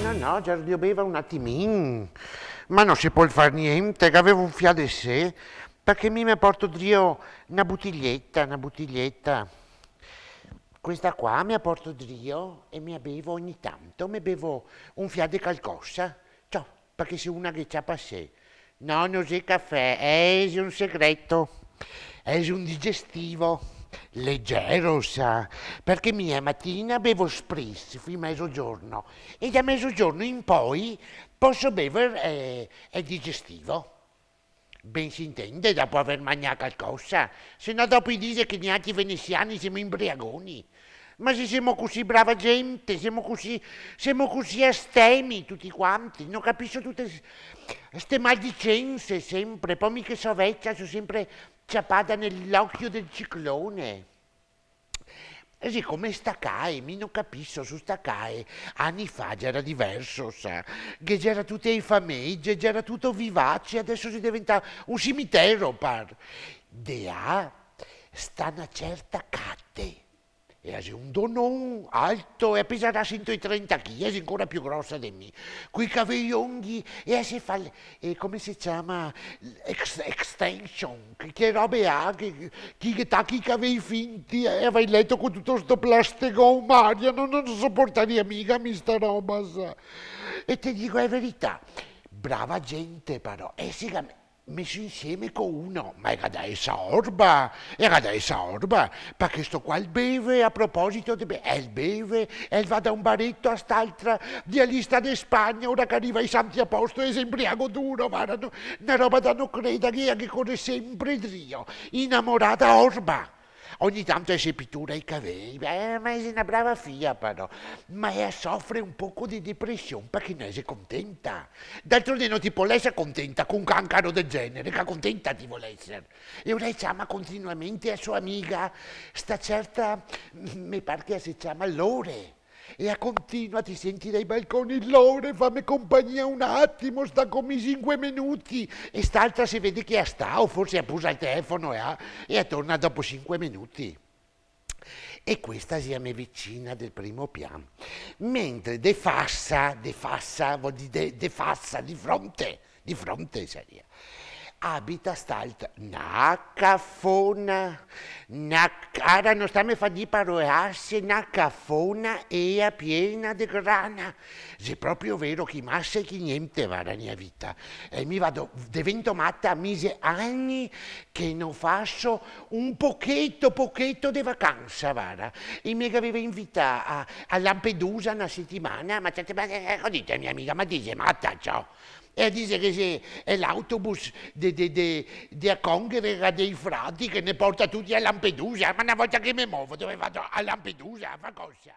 No, già beva un attimino, ma non si può fare niente, che avevo un fiato di sé, perché mi porto drio una bottiglietta. Questa qua mi porto drio e mi bevo ogni tanto, mi bevo un fiato di qualcosa, ciao, perché se una che c'ha per sé. No, non c'è caffè, è un segreto, è un digestivo, leggero, sa, perché mia mattina bevo spritz fino a mezzogiorno e da mezzogiorno in poi posso bere è digestivo. Ben si intende, dopo aver mangiato qualcosa, se no dopo dice che neanche i veneziani siamo imbriagoni. Ma se siamo così brava gente, siamo così astemi tutti quanti, non capisco tutte queste maldicenze sempre, poi mica so vecchia, sono sempre ciappata nell'occhio del ciclone. E siccome sta CAE, mi non capisco, su sta CAE, anni fa era diverso, sa, che c'era tutte i famiglie, c'era tutto vivace, adesso si diventa un cimitero, par. De a sta una certa catte. E è un donon alto e pesarà 130 kg, è ancora più grossa di me. Coi capelli lunghi e si fa, come si chiama, extension, che robe ha, che tacchi i capelli finti e vai letto con tutto sto plastico Maria, non sopportaria mica mi sta roba, sa. E ti dico la verità, brava gente però, e si messo insieme con uno, ma era da essa orba, perché sto qua il beve, a proposito di beve, il beve, e va da un baretto a st'altra, di lista di Spagna, ora che arriva ai santi a posto e si imbriaco duro, guarda, una roba da non credere, che corre sempre drio, innamorata orba. Ogni tanto si pittura i capelli, ma è una brava figlia però, ma soffre un poco di depressione perché non è contenta. D'altronde non ti può essere contenta con un cancro del genere, che contenta ti vuole essere. E ora chiama continuamente a sua amica, sta certa, mi pare che si chiama Lore. E a continua ti senti dai balconi, Lore, fammi compagnia un attimo, sta con me 5 minuti. E st'altra si vede che sta, o forse ha puso il telefono e torna dopo 5 minuti. E questa si mi vicina del primo piano. Mentre de fassa, vuol dire de fassa, di fronte seria. Abita st'altra, na cafona, ara non sta me fa di parolarsi, na cafona e piena di grana. Se proprio vero che massa e che niente va la mia vita. E mi vado, divento matta, mise anni che non faccio un pochetto di vacanza, vara. E mi aveva invitato a Lampedusa una settimana, ma dite mia amica, ma dice matta, ciao. E dice che è l'autobus di a Congrega dei frati che ne porta tutti a Lampedusa, ma una volta che mi muovo dove vado a Lampedusa, fa cosa?